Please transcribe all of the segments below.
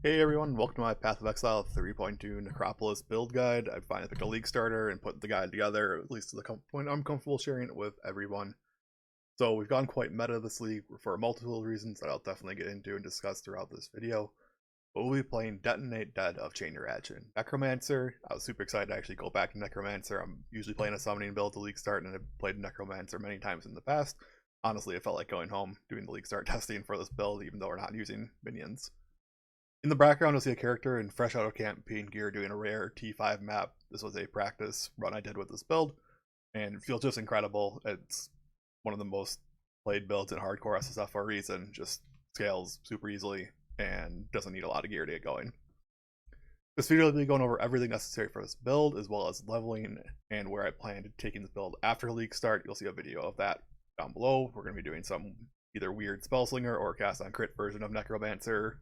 Hey everyone, welcome to my Path of Exile 3.2 Necropolis build guide. I finally picked a league starter and put the guide together, at least to the point I'm comfortable sharing it with everyone. So we've gone quite meta this league for multiple reasons that I'll definitely get into and discuss throughout this video. But we'll be playing Detonate Dead of Chain Reaction. Necromancer, I was super excited to actually go back to Necromancer. I'm usually playing a summoning build to league start, and I've played Necromancer many times in the past. Honestly, it felt like going home doing the league start testing for this build, even though we're not using minions. In the background, you'll see a character in fresh out of campaign gear doing a rare T5 map. This was a practice run I did with this build, and it feels just incredible. It's one of the most played builds in hardcore SSF for a reason. Just scales super easily and doesn't need a lot of gear to get going. This video will be going over everything necessary for this build, as well as leveling and where I plan to taking this build after league start. You'll see a video of that down below. We're going to be doing some either weird spellslinger or cast on crit version of Necromancer,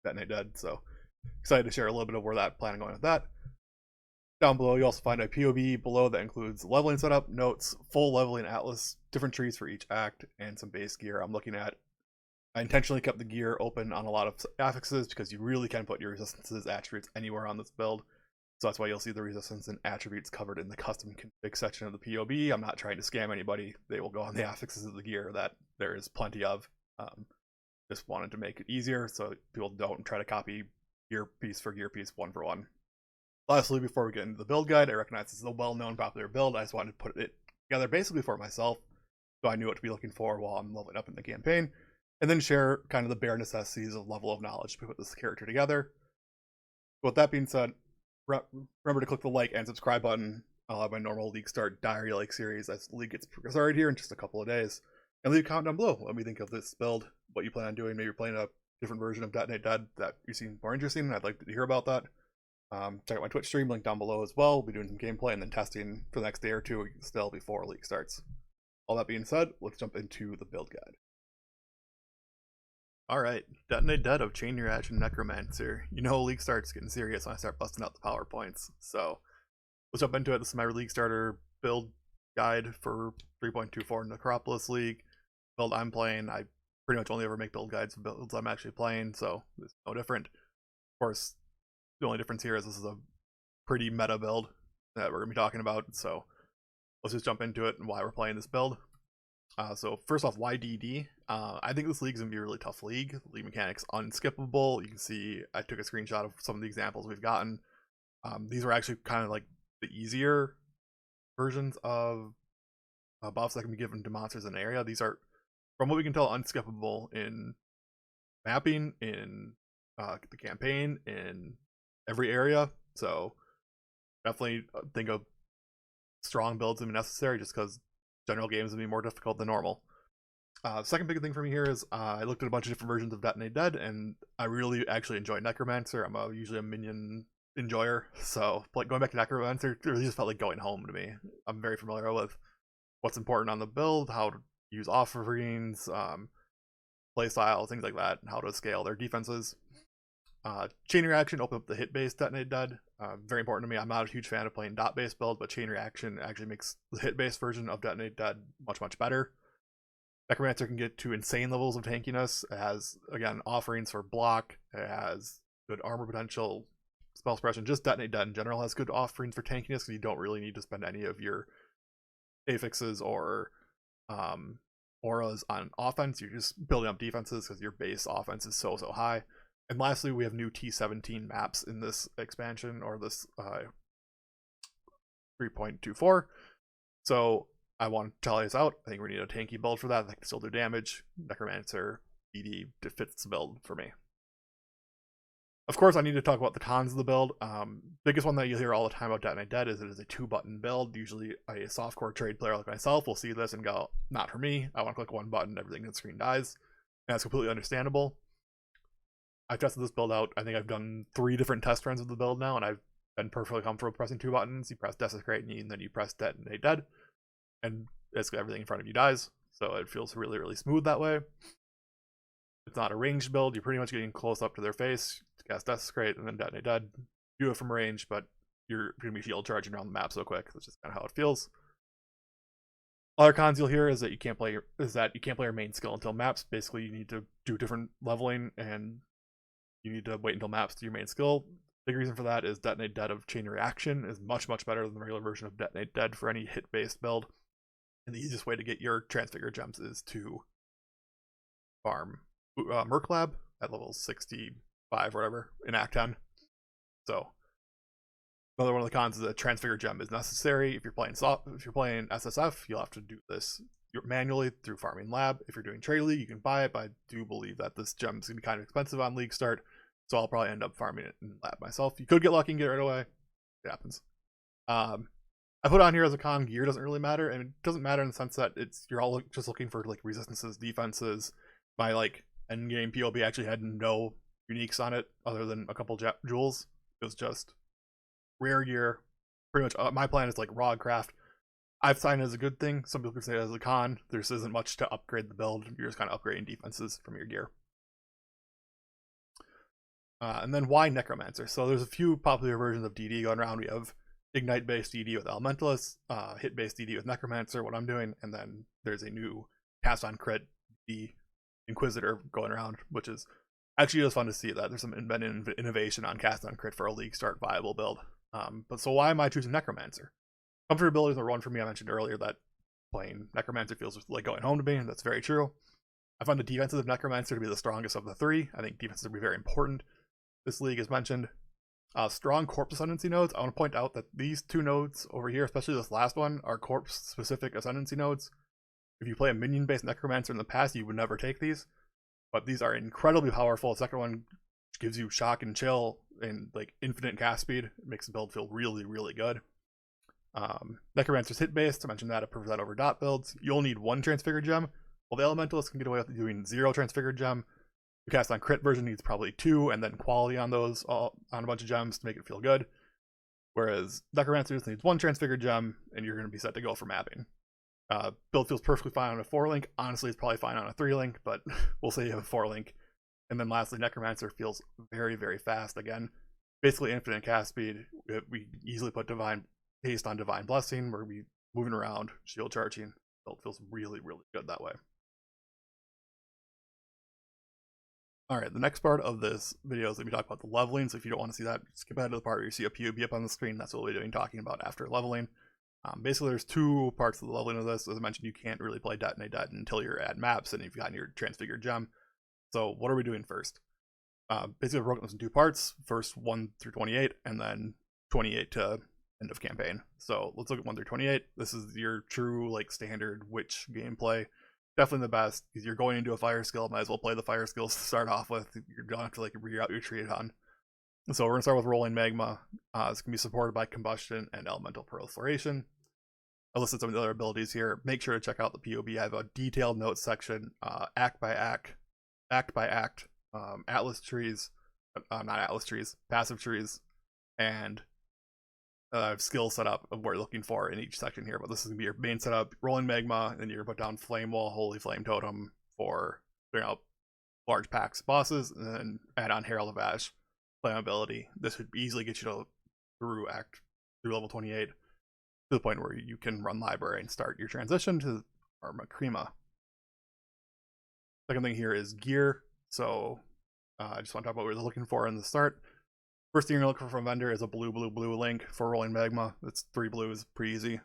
Detonate Dead, so excited to share a little bit of where that plan going with that. Down below, you also find a PoB below that includes leveling setup, notes, full leveling atlas, different trees for each act, and some base gear I'm looking at. I intentionally kept the gear open on a lot of affixes because you really can put your resistances attributes anywhere on this build. So that's why you'll see the resistance and attributes covered in the custom config section of the PoB. I'm not trying to scam anybody. They will go on the affixes of the gear that there is plenty of. Just wanted to make it easier so people don't try to copy gear piece for gear piece one for one. Lastly, before we get into the build guide, I recognize this is a well-known popular build. I just wanted to put it together basically for myself so I knew what to be looking for while I'm leveling up in the campaign, and then share kind of the bare necessities of level of knowledge to put this character together. With that being said, remember to click the like and subscribe button. I'll have my normal League Start Diary-like series as the league gets started here in just a couple of days. And leave a comment down below what you think of this build, what you plan on doing. Maybe you're playing a different version of Detonate Dead that you seem more interesting, and I'd like to hear about that. Check out my Twitch stream, link down below as well. We'll be doing some gameplay and then testing for the next day or two still before League starts. All that being said, let's jump into the build guide. Alright, Detonate Dead of Chain Reaction Necromancer. You know League starts getting serious when I start busting out the PowerPoints, so let's jump into it. This is my League starter build guide for 3.24 Necropolis League. Build I'm playing. I pretty much only ever make build guides for builds I'm actually playing, so it's no different. Of course, the only difference here is this is a pretty meta build that we're going to be talking about, so let's just jump into it and why we're playing this build. So first off, why DD? I think this league is going to be a really tough league. League mechanics unskippable. You can see I took a screenshot of some of the examples we've gotten. These are actually kind of like the easier versions of buffs that can be given to monsters in an area. These are, from what we can tell, unskippable in mapping, in the campaign, in every area. So definitely think of strong builds to be necessary just because general games will be more difficult than normal. Second big thing for me here is I looked at a bunch of different versions of Detonate Dead, and I really actually enjoy Necromancer. I'm usually a minion enjoyer, so going back to Necromancer really just felt like going home to me. I'm very familiar with what's important on the build, how to use offerings, playstyle, things like that, and how to scale their defenses. Chain Reaction opened up the hit-based Detonate Dead. Very important to me. I'm not a huge fan of playing dot-based build, but Chain Reaction actually makes the hit-based version of Detonate Dead much, much better. Necromancer can get to insane levels of tankiness. It has, again, offerings for block. It has good armor potential, spell suppression. Just Detonate Dead in general has good offerings for tankiness because you don't really need to spend any of your affixes or auras on offense. You're just building up defenses because your base offense is so high. And lastly, we have new T17 maps in this expansion, or this 3.24. So I want to tell you this out. I think we need a tanky build for that. I can still do damage. Necromancer DD fits the build for me. Of course, I need to talk about the cons of the build. Biggest one that you'll hear all the time about Detonate Dead is it is a 2-button build. Usually a softcore trade player like myself will see this and go, not for me. I want to click one button, everything on the screen dies. And that's completely understandable. I've tested this build out. I think I've done 3 different test runs of the build now, and I've been perfectly comfortable pressing 2 buttons. You press Desecrate, and then you press Detonate Dead, and basically everything in front of you dies. So it feels really, really smooth that way. It's not a ranged build. You're pretty much getting close up to their face to cast Desecrate, and then Detonate Dead. Do it from range, but you're going to be shield charging around the map so quick. That's just kind of how it feels. Other cons you'll hear is that you can't play your main skill until maps. Basically, you need to do different leveling and you need to wait until maps to your main skill. Big reason for that is Detonate Dead of Chain Reaction is much better than the regular version of Detonate Dead for any hit-based build. And the easiest way to get your Transfigure gems is to farm Merc Lab at level 65 or whatever in Act 10. So another one of the cons is that Transfigure gem is necessary. If you're playing SSF, you'll have to do this manually through farming Lab. If you're doing Trade League, you can buy it, but I do believe that this gem is gonna be kind of expensive on League start, so I'll probably end up farming it in Lab myself. You could get lucky and get it right away. It happens. I put on here as a con, gear doesn't really matter, and it doesn't matter in the sense that you're all just looking for like resistances, defenses. My like endgame PoB actually had no uniques on it other than a couple jewels. It was just rare gear. Pretty much my plan is like raw craft. I've signed it as a good thing. Some people could say it as a con. There isn't much to upgrade the build. You're just kind of upgrading defenses from your gear. And then why Necromancer? So there's a few popular versions of DD going around. We have Ignite-based DD with Elementalist, hit-based DD with Necromancer, what I'm doing, and then there's a new cast on crit DD Inquisitor going around, which is actually just fun to see that there's some innovation on cast on crit for a league start viable build. But so why am I choosing Necromancer? Comfortability is a one for me. I mentioned earlier that playing Necromancer feels like going home to me, and that's very true. I find the defenses of Necromancer to be the strongest of the three. I think defenses will be very important. This league is mentioned. Strong corpse ascendancy nodes. I want to point out that these two nodes over here, especially this last one, are corpse specific ascendancy nodes. If you play a minion based Necromancer in the past, you would never take these, but these are incredibly powerful. The second one gives you shock and chill and like infinite cast speed. It makes the build feel really good. Necromancer's hit based. I mentioned that. I prefer that over dot builds. You only need one Transfigured gem. Well, the Elementalist can get away with doing 0 Transfigured gem. The cast on crit version needs probably 2, and then quality on those on a bunch of gems to make it feel good. Whereas Necromancer just needs 1 Transfigured gem, and you're going to be set to go for mapping. Build feels perfectly fine on a 4-link. Honestly, it's probably fine on a 3-link, but we'll say you have a 4-link. And then lastly, Necromancer feels very fast. Again, basically infinite cast speed. We easily put Divine Haste on Divine Blessing, where we moving around, shield charging. Build feels really good that way. Alright, the next part of this video is going to be talking about the leveling, so if you don't want to see that, skip ahead to the part where you see a PoB up on the screen. That's what we'll be doing, talking about after leveling. Basically, there's 2 parts of the leveling of this. As I mentioned, you can't really play Detonate Dead until you're at maps and you've gotten your Transfigured gem. So what are we doing first? Basically, I've broken this in 2 parts. First 1 through 28, and then 28 to end of campaign. So let's look at 1 through 28. This is your true like standard witch gameplay. Definitely the best, because you're going into a fire skill, might as well play the fire skills to start off with. You don't have to like reroute your Triadon. So we're going to start with Rolling Magma. It's going to be supported by Combustion and Elemental Proliferation. I listed some of the other abilities here. Make sure to check out the PoB. I have a detailed notes section, act by act, Atlas trees, not Atlas trees, passive trees, and skill setup of what you're looking for in each section here. But this is going to be your main setup, Rolling Magma, and then you're going to put down Flame Wall, Holy Flame Totem for clearing out large packs of bosses, and then add on Herald of Ash, flammability. This would easily get you through level 28 to the point where you can run library and start your transition to Arma Crema. Second thing here is gear. So I just want to talk about what we're looking for in the start. First thing you're looking for from a vendor is a blue link for Rolling Magma. It's 3 blues, pretty easy.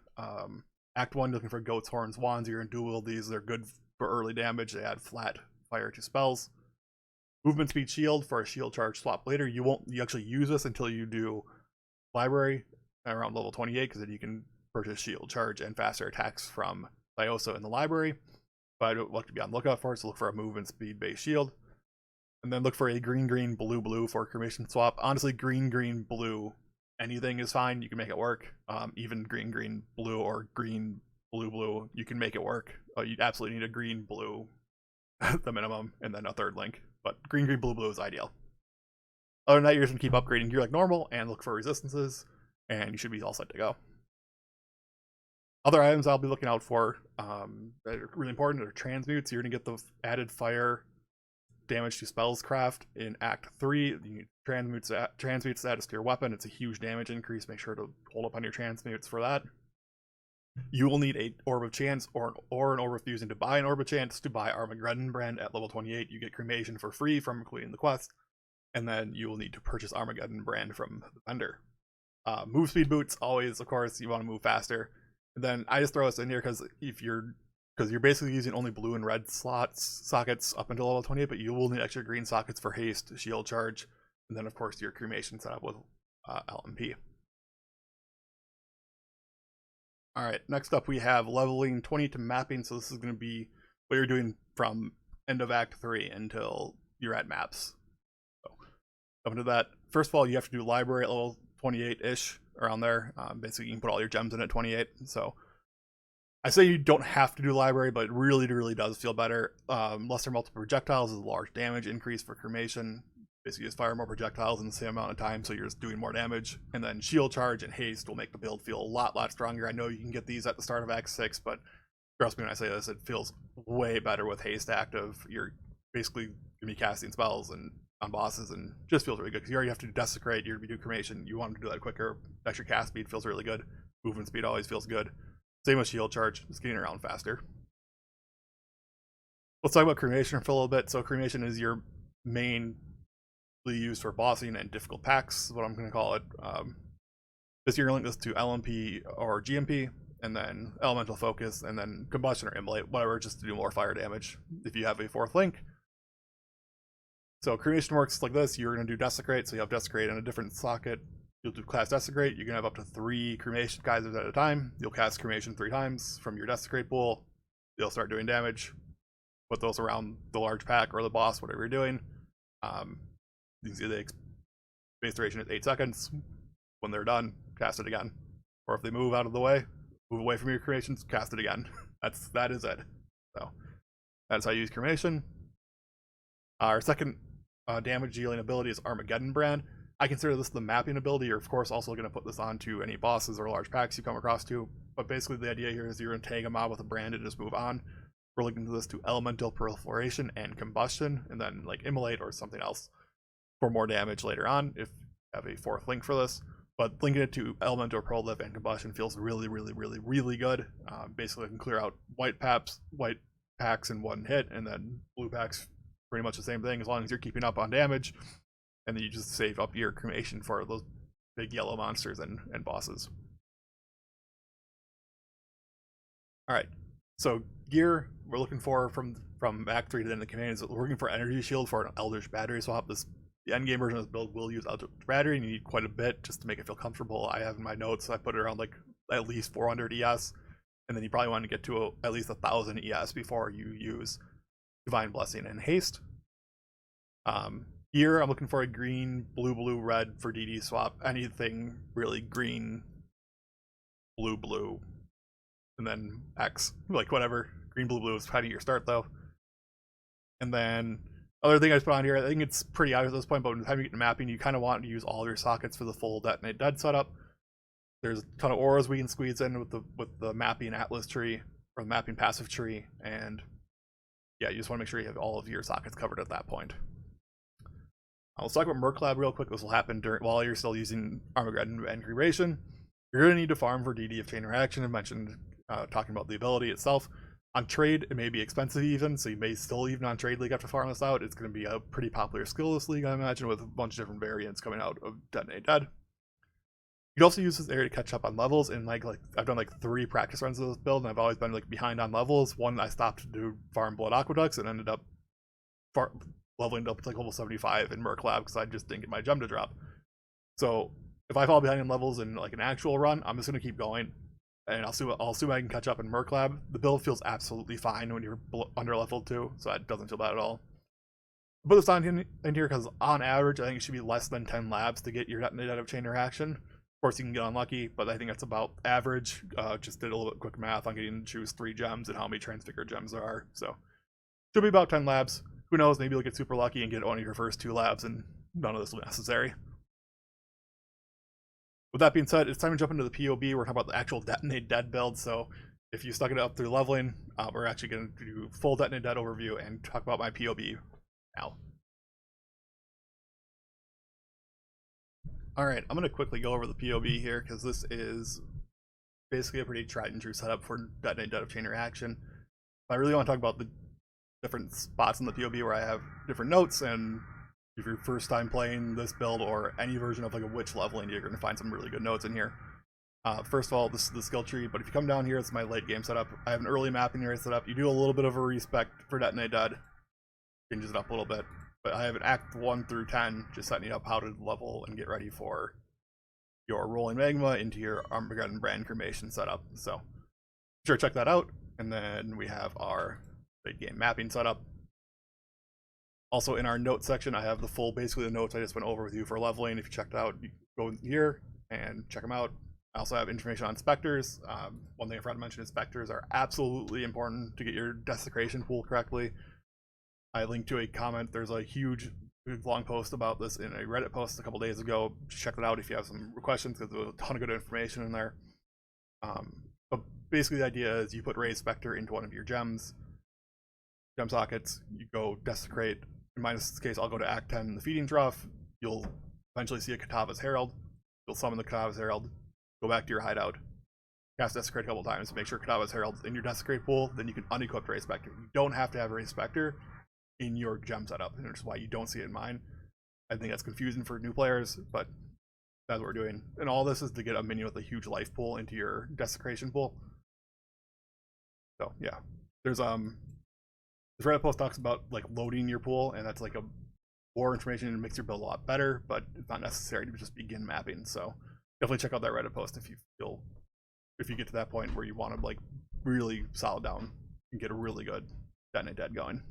Act 1, looking for Goat's Horns Wands. You're going to dual wield these. They're good for early damage. They add flat fire to spells. Movement Speed Shield for a shield charge swap later. You actually use this until you do library around level 28, because then you can purchase shield charge and faster attacks from Thiosa in the library. But I don't like to be on the lookout for it, so look for a movement speed based shield. And then look for a green blue for cremation swap. Honestly, green blue, anything is fine. You can make it work. Even green blue or green blue, you can make it work. You absolutely need a green blue at the minimum, and then a 3rd link. But green blue is ideal. Other than that, you're just gonna keep upgrading gear like normal and look for resistances, and you should be all set to go. Other items I'll be looking out for that are really important are transmutes. You're gonna get the added fire damage to spells craft in Act 3. You need transmute status to your weapon. It's a huge damage increase. Make sure to hold up on your transmutes for that. You will need a Orb of Chance or an Orb of Fusing to buy an Orb of Chance. To buy Armageddon Brand at level 28, you get cremation for free from completing the quest. and then you will need to purchase Armageddon brand from the vendor. Move speed boots, always, of course, you want to move faster. And then I just throw this in here because you're basically using only blue and red sockets up until level 28, but you will need extra green sockets for haste, shield charge, and then of course your cremation setup with LMP. Alright, next up we have leveling 20 to mapping, so this is going to be what you're doing from end of Act 3 until you're at maps. So, up into that, first of all, you have to do library at level 28-ish, around there. Basically, you can put all your gems in at 28, so I say you don't have to do library, but it really does feel better. Lesser multiple projectiles is a large damage increase for cremation. Basically, you just fire more projectiles in the same amount of time, so you're just doing more damage. And then shield charge and haste will make the build feel a lot stronger. I know you can get these at the start of Act 6, but trust me when I say this, it feels way better with haste active. You're basically going to be casting spells and on bosses, and just feels really good because you already have to do desecrate, you're going to do cremation, you want to do that quicker. Extra cast speed feels really good. Movement speed always feels good. Same with shield charge, just getting around faster. Let's talk about cremation for a little bit. So cremation is your mainly used for bossing and difficult packs, is what I'm going to call it. This year, link this to LMP or GMP, and then elemental focus, and then combustion or immolate, whatever, just to do more fire damage if you have a fourth link. So cremation works like this. You're going to do desecrate, so you have desecrate in a different socket. You'll do class desecrate. You can have up to 3 cremation geysers at a time. You'll cast cremation 3 times from your desecrate pool. You'll start doing damage. Put those around the large pack or the boss, whatever you're doing. You can see the base duration is 8 seconds. When they're done, cast it again. Or if they move out of the way, move away from your cremations, cast it again. That is it. So that's how you use cremation. Our second damage dealing ability is Armageddon brand. I consider this the mapping ability. You're of course also going to put this onto any bosses or large packs you come across to. But basically the idea here is you're going to tag a mob with a brand and just move on. We're linking to this to elemental proliferation and combustion, and then like immolate or something else for more damage later on if you have a fourth link for this. But linking it to elemental prolif and combustion feels really good. Basically I can clear out white packs in one hit, and then blue packs pretty much the same thing as long as you're keeping up on damage, and then you just save up your cremation for those big yellow monsters and bosses. Alright, so gear we're looking for from Act 3 to the end of the campaign is we're looking for energy shield for an Eldritch battery swap. The endgame version of this build will use Eldritch battery, and you need quite a bit just to make it feel comfortable. I have in my notes, I put it around like at least 400 ES, and then you probably want to get to at least 1,000 ES before you use Divine Blessing and Haste. Here I'm looking for a green, blue, red for DD swap. Anything really green, blue, and then X. Like whatever. Green, blue is kind of your start though. And then other thing I just put on here, I think it's pretty obvious at this point, but by the time you get to mapping, you kind of want to use all of your sockets for the full Detonate Dead setup. There's a ton of auras we can squeeze in with the mapping atlas tree or the mapping passive tree, and yeah, you just want to make sure you have all of your sockets covered at that point. Let's talk about Merc Lab real quick. This will happen while you're still using Armageddon and Cremation. You're going to need to farm for DD of Chain Reaction. I mentioned talking about the ability itself. On trade, it may be expensive even, so you may still even on Trade League have to farm this out. It's going to be a pretty popular skill this league, I imagine, with a bunch of different variants coming out of Detonate Dead. You can also use this area to catch up on levels, and like I've done like 3 practice runs of this build, and I've always been like behind on levels. One, I stopped to do farm Blood Aqueducts and ended up leveling up to like level 75 in Merc Lab because I just didn't get my gem to drop. So if I fall behind in levels in like an actual run, I'm just going to keep going, and I'll assume I can catch up in Merc Lab. The build feels absolutely fine when you're under level 2, so that doesn't feel bad at all. Put this on in here because on average, I think it should be less than 10 labs to get your Detonate Dead of Chain Reaction. Of course, you can get unlucky, but I think that's about average. Just did a little bit quick math on getting to choose 3 gems and how many Transfigure gems there are. So should be about 10 labs. Who knows, maybe you'll get super lucky and get one of your first 2 labs and none of this will be necessary. With that being said, it's time to jump into the PoB. We're talking about the actual Detonate Dead build. So if you stuck it up through leveling, we're actually going to do full Detonate Dead overview and talk about my PoB now. Alright, I'm going to quickly go over the PoB here because this is basically a pretty tried and true setup for Detonate Dead of Chain Reaction. I really want to talk about the different spots in the PoB where I have different notes and if you're first time playing this build or any version of like a witch leveling, you're going to find some really good notes in here. First of all, this is the skill tree, but if you come down here, it's my late game setup. I have an early mapping area set up. You do a little bit of a respect for Detonate Dead, changes it up a little bit, but I have an Act 1 through 10, just setting you up how to level and get ready for your Rolling Magma into your Armageddon Brand Cremation setup. So sure, check that out. And then we have our late game mapping setup. Also in our notes section, I have the full, basically the notes I just went over with you for leveling. If you checked out, you go here and check them out. I also have information on Spectres. One thing I forgot to mention is Spectres are absolutely important to get your desecration pool correctly. I linked to a comment. There's a huge long post about this in a Reddit post a couple days ago. Just check it out if you have some questions, because there's a ton of good information in there. But basically the idea is you put Raise Spectre into one of your gem sockets, you go desecrate. In my case, I'll go to Act 10 in the feeding trough. You'll eventually see a Katava's Herald. You'll summon the Katava's Herald, go back to your hideout, cast Desecrate a couple times, make sure Katava's Herald's in your Desecrate pool, then you can unequip Raise Spectre. You don't have to have Raise Spectre in your gem setup, which is why you don't see it in mine. I think that's confusing for new players, but that's what we're doing. And all this is to get a minion with a huge life pool into your Desecration pool. So yeah, there's this Reddit post talks about like loading your pool, and that's like a more information and makes your build a lot better, but it's not necessary to just begin mapping. So definitely check out that Reddit post if you get to that point where you want to like really solid down and get a really good Detonate Dead going.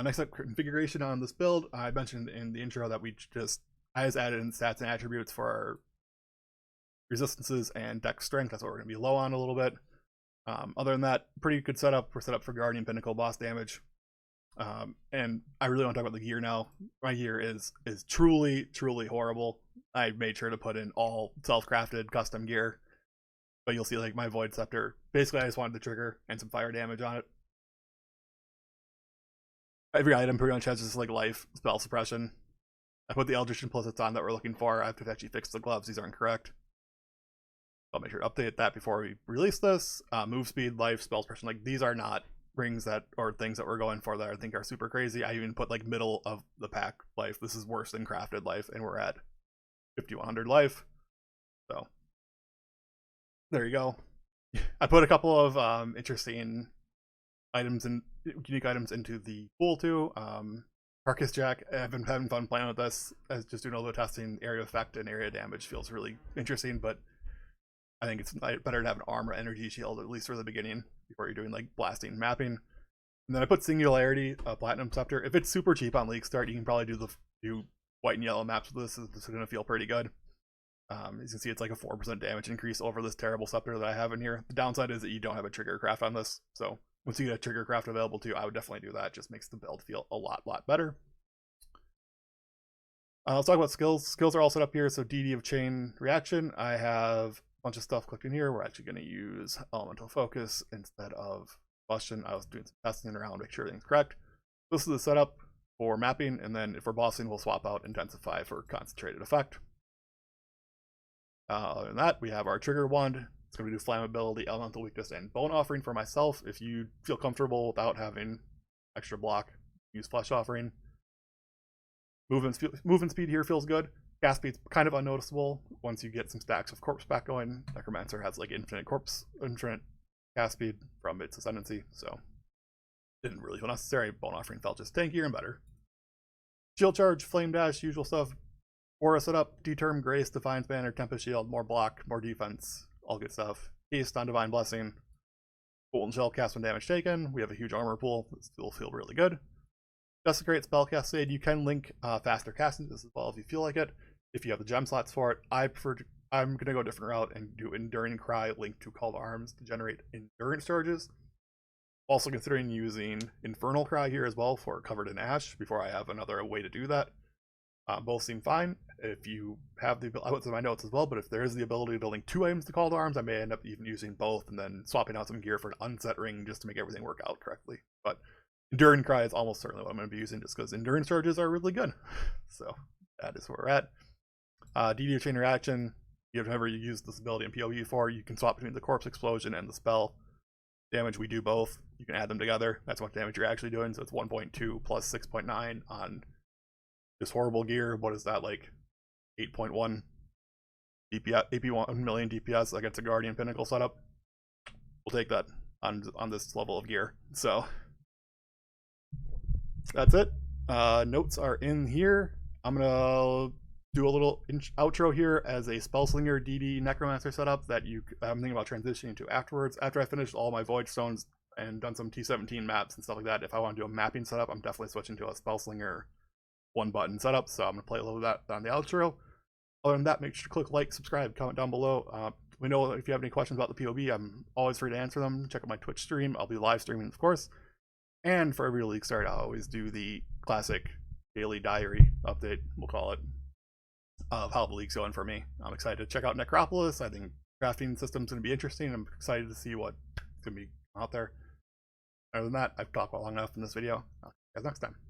Next up, configuration on this build. I mentioned in the intro that I just added in stats and attributes for our resistances and deck strength. That's what we're going to be low on a little bit. Other than that, pretty good setup. We're set up for Guardian Pinnacle boss damage. And I really want to talk about the gear now. My gear is truly horrible. I made sure to put in all self-crafted custom gear, but you'll see like my Void Scepter. Basically, I just wanted the trigger and some fire damage on it. Every item pretty much has just like life, spell suppression. I put the Eldritch Implicits on that we're looking for. I have to actually fix the gloves. These aren't correct. I'll make sure to update that before we release this. Move speed, life, spell suppression. Like these are not rings that or things that we're going for that I think are super crazy. I even put like middle of the pack life. This is worse than crafted life, and we're at 5100 life. So there you go. I put a couple of interesting items and unique items into the pool too. Carcass Jack, I've been having fun playing with this, as just doing a little testing. Area effect and area damage feels really interesting, but I think it's better to have an armor energy shield, at least for the beginning, before you're doing like blasting mapping. And then I put Singularity, Platinum Scepter. If it's super cheap on League Start, you can probably do white and yellow maps with this. This is going to feel pretty good. As you can see, it's like a 4% damage increase over this terrible scepter that I have in here. The downside is that you don't have a trigger craft on this, so once you get a trigger craft available too, I would definitely do that. It just makes the build feel a lot better. Let's talk about skills. Skills are all set up here. So DD of Chain Reaction. I have a bunch of stuff clicked in here. We're actually going to use Elemental Focus instead of Combustion. I was doing some testing around, make sure everything's correct. This is the setup for mapping, and then if we're bossing, we'll swap out Intensify for Concentrated Effect. Other than that, we have our Trigger Wand. It's going to do Flammability, Elemental Weakness, and Bone Offering for myself. If you feel comfortable without having extra block, use Flesh Offering. Movement speed here feels good. Cast speed's kind of unnoticeable once you get some stacks of corpse back going. Necromancer has like infinite cast speed from its ascendancy, so didn't really feel necessary. Bone Offering felt just tankier and better. Shield Charge, Flame Dash, usual stuff. Aura setup, Determ, Grace, Defiance Banner, Tempest Shield, more block, more defense, all good stuff. Haste on Divine Blessing. Golden Shell, cast when damage taken. We have a huge armor pool. This will feel really good. Desecrate, Spellcast Aid. You can link faster casting this as well if you feel like it. If you have the gem slots for it, I'm going to go a different route and do Enduring Cry linked to Call to Arms to generate endurance charges. Also considering using Infernal Cry here as well for Covered in Ash before I have another way to do that. Both seem fine. If you have the ability, I put this in my notes as well, but if there is the ability to link 2 items to Call to Arms, I may end up even using both and then swapping out some gear for an unset ring just to make everything work out correctly. But Enduring Cry is almost certainly what I'm going to be using just because endurance charges are really good. So that is where we're at. DD of Chain Reaction. If you've never used this ability in PoE before, you can swap between the Corpse Explosion and the spell. damage, we do both. You can add them together. That's what damage you're actually doing. So it's 1.2 plus 6.9 on this horrible gear. What is that, like 8.1 DPS, 8.1 million DPS against a Guardian Pinnacle setup? We'll take that on this level of gear. So that's it. Notes are in here. I'm gonna do a little outro here as a Spellslinger DD Necromancer setup that I'm thinking about transitioning to afterwards. After I finish all my Void Stones and done some T17 maps and stuff like that, if I want to do a mapping setup, I'm definitely switching to a Spellslinger one button setup. So I'm gonna play a little of that on the outro. Other than that, make sure to click like, subscribe, comment down below. We know if you have any questions about the PoB, I'm always free to answer them. Check out my Twitch stream. I'll be live streaming, of course. And for every league start, I'll always do the classic daily diary update, we'll call it, of how the league's going for me. I'm excited to check out Necropolis. I think crafting system's going to be interesting. I'm excited to see what's going to be out there. Other than that, I've talked long enough in this video. I'll see you guys next time.